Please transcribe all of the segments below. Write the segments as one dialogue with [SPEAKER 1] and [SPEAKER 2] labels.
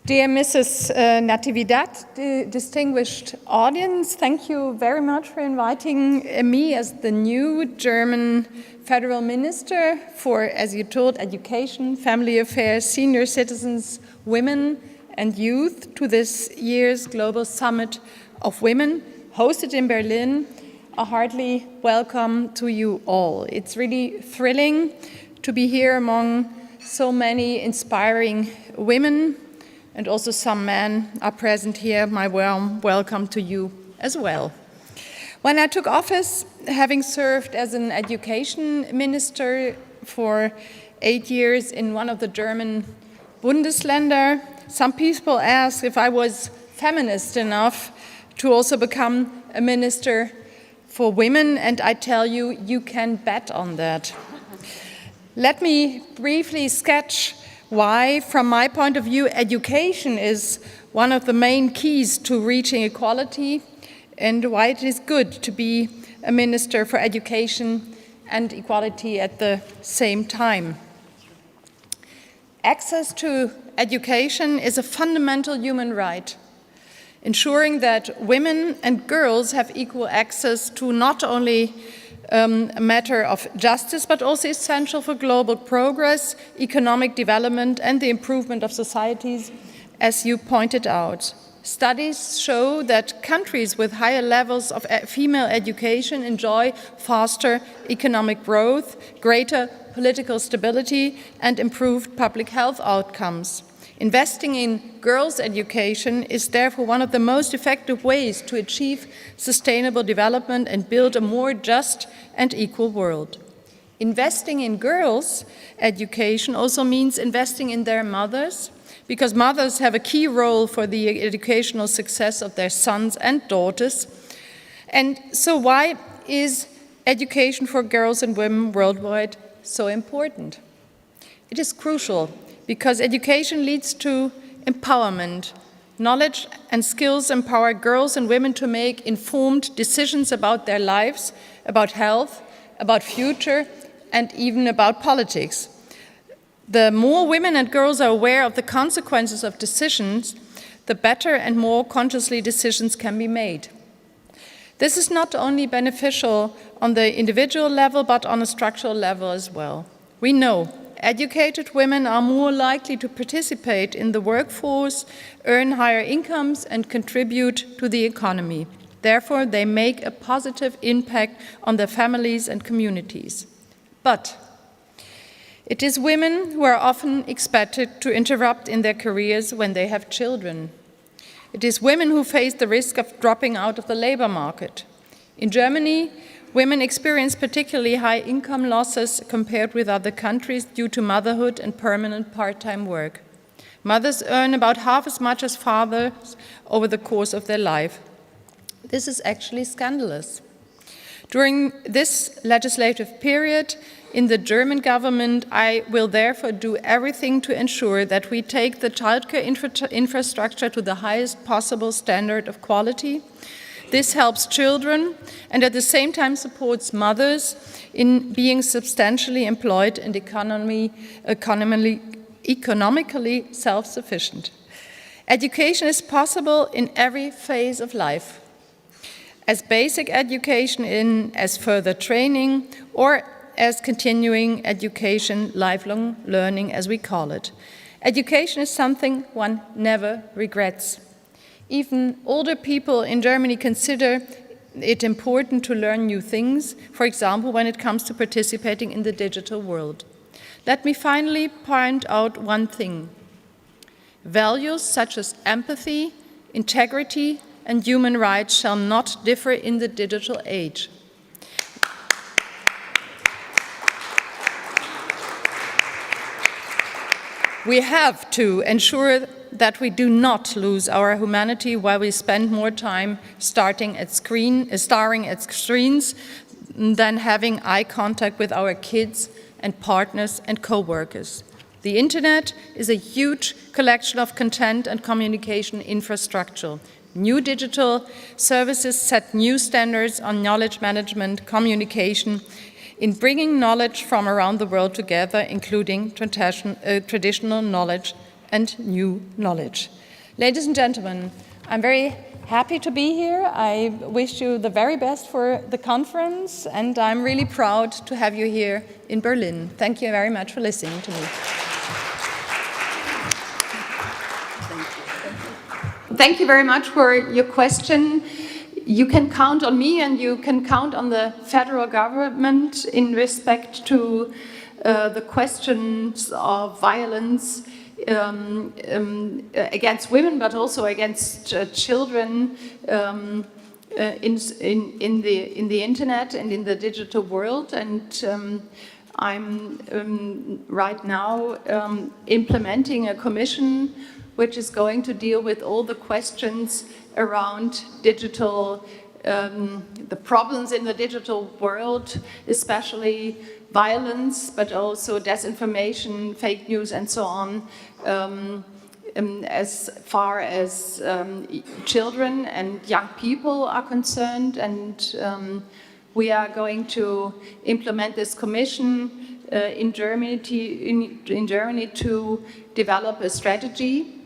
[SPEAKER 1] Dear Mrs. Natividad, the distinguished audience, thank you very much for inviting me as the new German Federal Minister for, as you told, Education, Family Affairs, Senior Citizens, Women and Youth to this year's Global Summit of Women, hosted in Berlin. A hearty welcome to you all. It's really thrilling to be here among so many inspiring women, and also some men are present here. My warm welcome to you as well. When I took office, having served as an education minister for 8 years in one of the German Bundesländer, some people asked if I was feminist enough to also become a minister for women, and I tell you, you can bet on that. Let me briefly sketch why, from my point of view, education is one of the main keys to reaching equality, and why it is good to be a minister for education and equality at the same time. Access to education is a fundamental human right, ensuring that women and girls have equal access to not only a matter of justice, but also essential for global progress, economic development, and the improvement of societies, as you pointed out. Studies show that countries with higher levels of female education enjoy faster economic growth, greater political stability, and improved public health outcomes. Investing in girls' education is therefore one of the most effective ways to achieve sustainable development and build a more just and equal world. Investing in girls' education also means investing in their mothers, because mothers have a key role for the educational success of their sons and daughters. And so why is education for girls and women worldwide so important? It is crucial because education leads to empowerment. Knowledge and skills empower girls and women to make informed decisions about their lives, about health, about future, and even about politics. The more women and girls are aware of the consequences of decisions, the better and more consciously decisions can be made. This is not only beneficial on the individual level, but on a structural level as well. We know educated women are more likely to participate in the workforce, earn higher incomes, and contribute to the economy. Therefore, they make a positive impact on their families and communities. But it is women who are often expected to interrupt in their careers when they have children. It is women who face the risk of dropping out of the labor market. In Germany, women experience particularly high income losses compared with other countries due to motherhood and permanent part-time work. Mothers earn about half as much as fathers over the course of their life. This is actually scandalous. During this legislative period in the German government, I will therefore do everything to ensure that we take the childcare infrastructure to the highest possible standard of quality. This helps children and at the same time supports mothers in being substantially employed and economically self-sufficient. Education is possible in every phase of life, as basic education, as further training, or as continuing education, lifelong learning, as we call it. Education is something one never regrets. Even older people in Germany consider it important to learn new things, for example, when it comes to participating in the digital world. Let me finally point out one thing. Values such as empathy, integrity, and human rights shall not differ in the digital age. We have to ensure that we do not lose our humanity while we spend more time staring at screens than having eye contact with our kids and partners and co-workers. The Internet is a huge collection of content and communication infrastructure. New digital services set new standards on knowledge management, communication, in bringing knowledge from around the world together, including traditional knowledge and new knowledge. Ladies and gentlemen, I'm very happy to be here. I wish you the very best for the conference, and I'm really proud to have you here in Berlin. Thank you very much for listening to me. Thank you very much for your question. You can count on me, and you can count on the federal government in respect to the questions of violence against women, but also against children in the internet and in the digital world. And I'm right now implementing a commission which is going to deal with all the questions around digital, the problems in the digital world, especially violence, but also disinformation, fake news, and so on, as far as children and young people are concerned. And we are going to implement this commission in Germany to develop a strategy.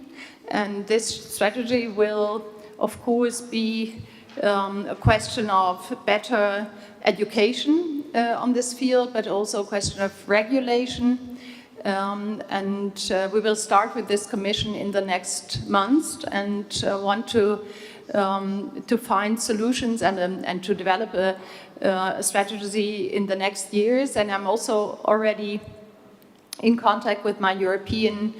[SPEAKER 1] And this strategy will, of course, be a question of better education on this field, but also a question of regulation. And we will start with this commission in the next months, and want to find solutions and to develop a strategy in the next years. And I'm also already in contact with my European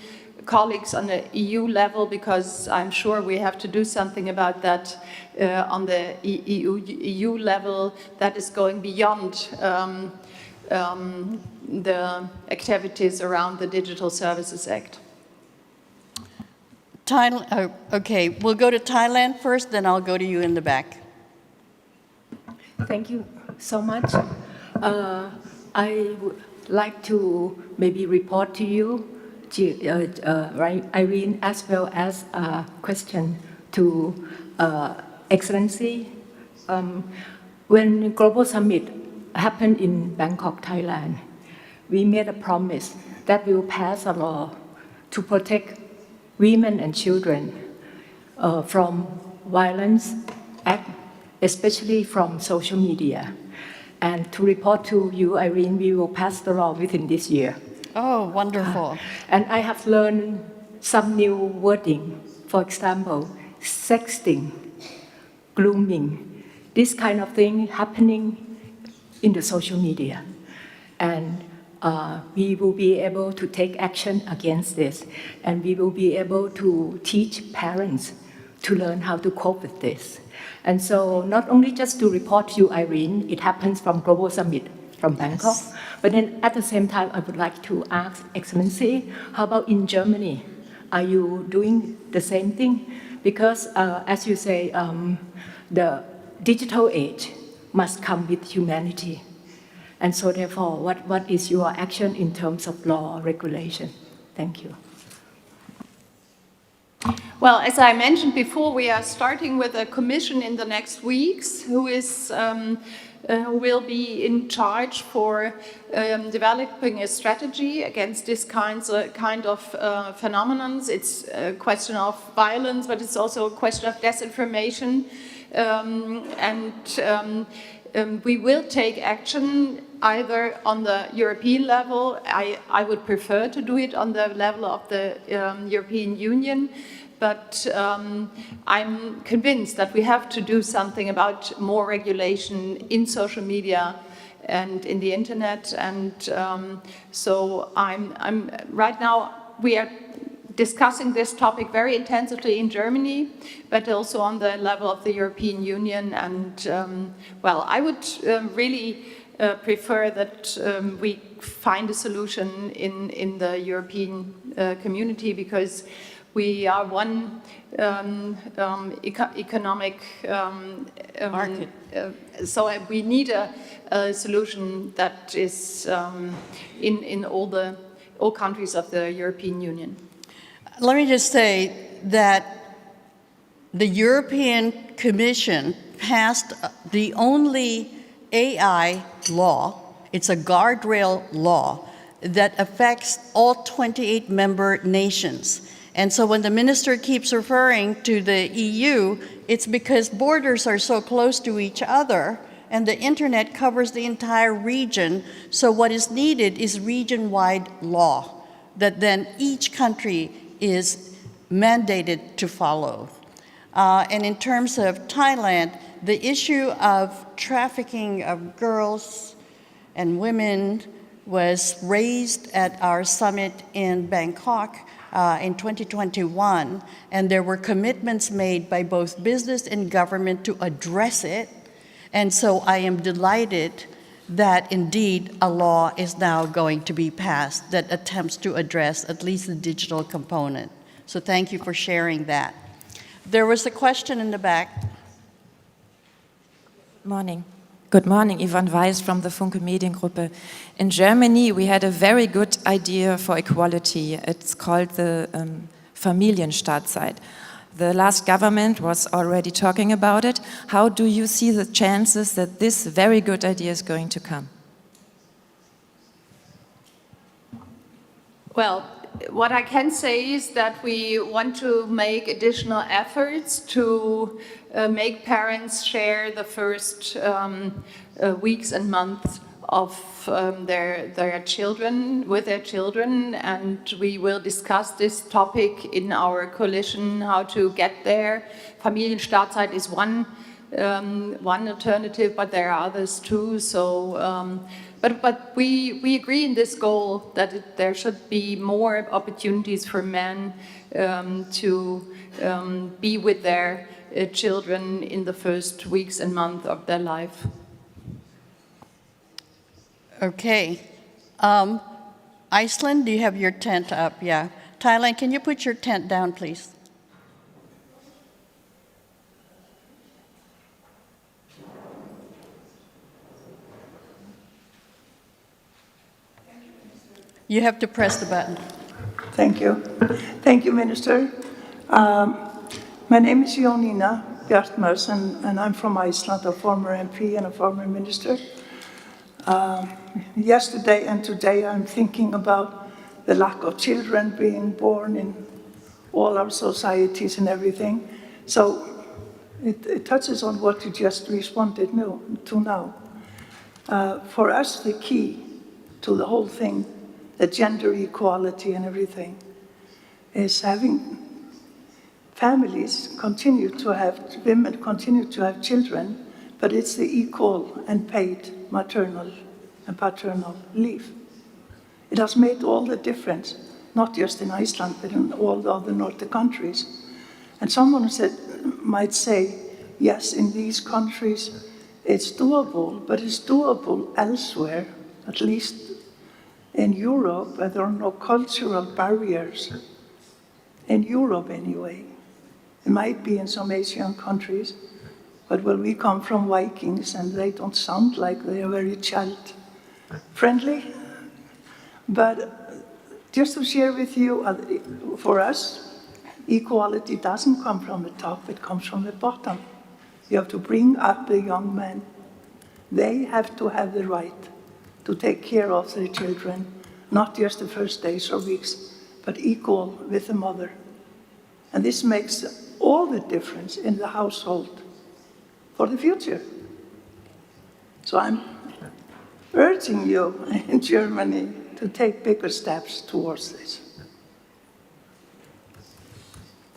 [SPEAKER 1] colleagues on the EU level, because I'm sure we have to do something about that on the EU level that is going beyond the activities around the Digital Services Act.
[SPEAKER 2] Thailand, okay, we'll go to Thailand first, then I'll go to you in the back.
[SPEAKER 3] Thank you so much. I would like to maybe report to you, Irene, as well as a question to Excellency. When Global Summit happened in Bangkok, Thailand, we made a promise that we will pass a law to protect women and children from violence, especially from social media. And to report to you, Irene, we will pass the law within this year.
[SPEAKER 2] Oh, wonderful.
[SPEAKER 3] And I have learned some new wording. For example, sexting, grooming, this kind of thing happening in the social media. And we will be able to take action against this. And we will be able to teach parents to learn how to cope with this. And so not only just to report to you, Irene, it happens from Global Summit from Bangkok, yes. But then at the same time, I would like to ask Excellency, how about in Germany? Are you doing the same thing? Because as you say, the digital age must come with humanity. And so therefore, what is your action in terms of law or regulation? Thank you.
[SPEAKER 1] Well, as I mentioned before, we are starting with a commission in the next weeks who will be in charge for developing a strategy against this kind of phenomenon. It's a question of violence, but it's also a question of disinformation. We will take action either on the European level. I would prefer to do it on the level of the European Union. But I'm convinced that we have to do something about more regulation in social media and in the internet. And so I'm right now, we are discussing this topic very intensively in Germany, but also on the level of the European Union. And well, I would really prefer that we find a solution in the European community, because we are one economic
[SPEAKER 2] market.
[SPEAKER 1] So we need a solution that is in all countries of the European Union.
[SPEAKER 2] Let me just say that the European Commission passed the only AI law, it's a guardrail law, that affects all 28 member nations. And so when the minister keeps referring to the EU, it's because borders are so close to each other and the internet covers the entire region. So what is needed is region-wide law that then each country is mandated to follow. And in terms of Thailand, the issue of trafficking of girls and women was raised at our summit in Bangkok in 2021, and there were commitments made by both business and government to address it. And so I am delighted that indeed a law is now going to be passed that attempts to address at least the digital component. So thank you for sharing that. There was a question in the back.
[SPEAKER 4] Morning. Good morning, Yvonne Weiss from the Funke Mediengruppe. In Germany, we had a very good idea for equality. It's called the Familienstaatzeit. The last government was already talking about it. How do you see the chances that this very good idea is going to come?
[SPEAKER 1] Well, what I can say is that we want to make additional efforts to make parents share the first weeks and months of their children, with their children, and we will discuss this topic in our coalition, how to get there. Familienstaatzeit is one alternative, but there are others too. So, but we agree in this goal that there should be more opportunities for men to be with their children in the first weeks and months of their life.
[SPEAKER 2] Okay. Iceland, do you have your tent up? Yeah. Thailand, can you put your tent down, please? You have to press the button.
[SPEAKER 5] Thank you. Thank you, Minister. My name is Jónína Bjartmars, and I'm from Iceland, a former MP and a former minister. Yesterday and today I'm thinking about the lack of children being born in all our societies and everything. So it touches on what you just responded to now. For us, the key to the whole thing, the gender equality and everything, is having families continue to have, women continue to have children, but it's the equal and paid maternal and paternal leave. It has made all the difference, not just in Iceland, but in all the other Nordic countries. And someone might say, yes, in these countries it's doable, but it's doable elsewhere, at least in Europe, where there are no cultural barriers. In Europe, anyway. It might be in some Asian countries, but well, we come from Vikings and they don't sound like they are very child-friendly. But just to share with you, for us, equality doesn't come from the top, it comes from the bottom. You have to bring up the young men. They have to have the right to take care of their children, not just the first days or weeks, but equal with the mother. And this makes all the difference in the household for the future. So I'm urging you in Germany to take bigger steps towards this.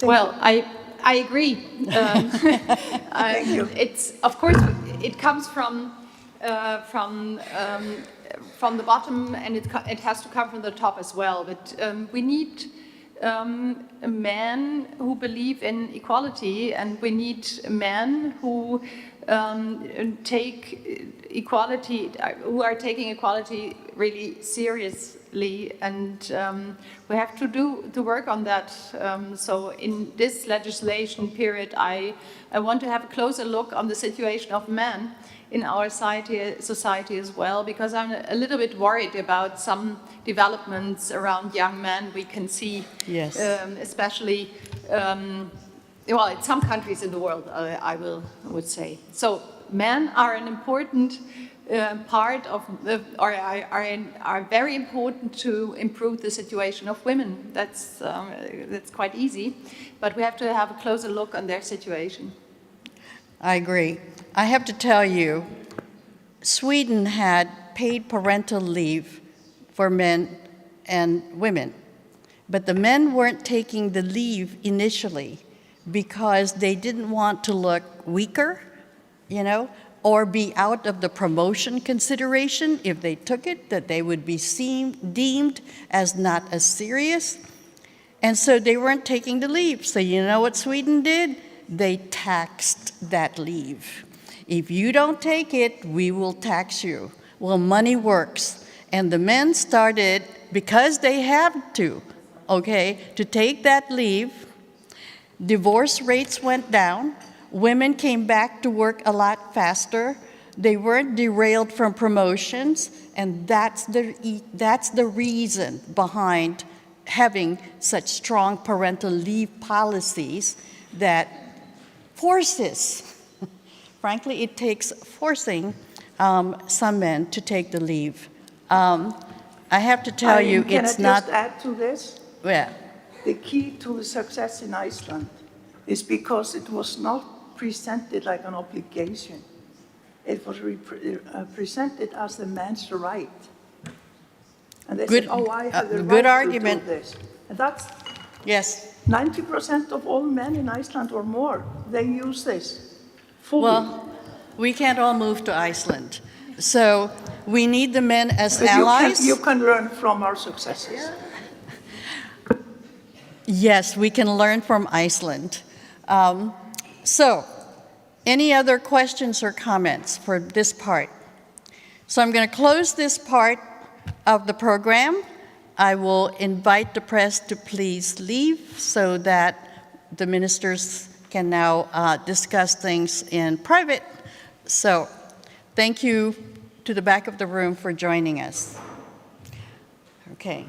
[SPEAKER 1] Well, I agree.
[SPEAKER 5] Thank you.
[SPEAKER 1] It's, of course, it comes from the bottom, and it has to come from the top as well. But we need men who believe in equality, and we need men who take equality, who are taking equality really seriously, and we have to work on that. So in this legislation period, I want to have a closer look on the situation of men in our society as well, because I'm a little bit worried about some developments around young men we can see,
[SPEAKER 2] Yes.
[SPEAKER 1] especially, well, in some countries in the world, I would say. So men are an important part of are very important to improve the situation of women. That's quite easy, but we have to have a closer look on their situation.
[SPEAKER 2] I agree. I have to tell you, Sweden had paid parental leave for men and women, but the men weren't taking the leave initially because they didn't want to look weaker, you know, or be out of the promotion consideration. If they took it, that they would be deemed as not as serious. And so they weren't taking the leave. So you know what Sweden did? They taxed that leave. If you don't take it, we will tax you. Well, money works. And the men started, because they have to, okay, to take that leave. Divorce rates went down. Women came back to work a lot faster. They weren't derailed from promotions, and that's the reason behind having such strong parental leave policies that forces, frankly, it takes forcing some men to take the leave. I have to tell you, it's not...
[SPEAKER 5] Can I just add to this?
[SPEAKER 2] Yeah.
[SPEAKER 5] The key to the success in Iceland is because it was not presented like an obligation. It was presented as a man's right. And they said, oh, I have the
[SPEAKER 2] good
[SPEAKER 5] right
[SPEAKER 2] argument.
[SPEAKER 5] to do this. And that's
[SPEAKER 2] Yes.
[SPEAKER 5] 90% of all men in Iceland or more, they use this fully.
[SPEAKER 2] Well, we can't all move to Iceland. So we need the men as
[SPEAKER 5] But
[SPEAKER 2] allies.
[SPEAKER 5] you can learn from our successes.
[SPEAKER 2] Yes, we can learn from Iceland. So, any other questions or comments for this part? So I'm going to close this part of the program. I will invite the press to please leave so that the ministers can now discuss things in private. So, thank you to the back of the room for joining us. Okay.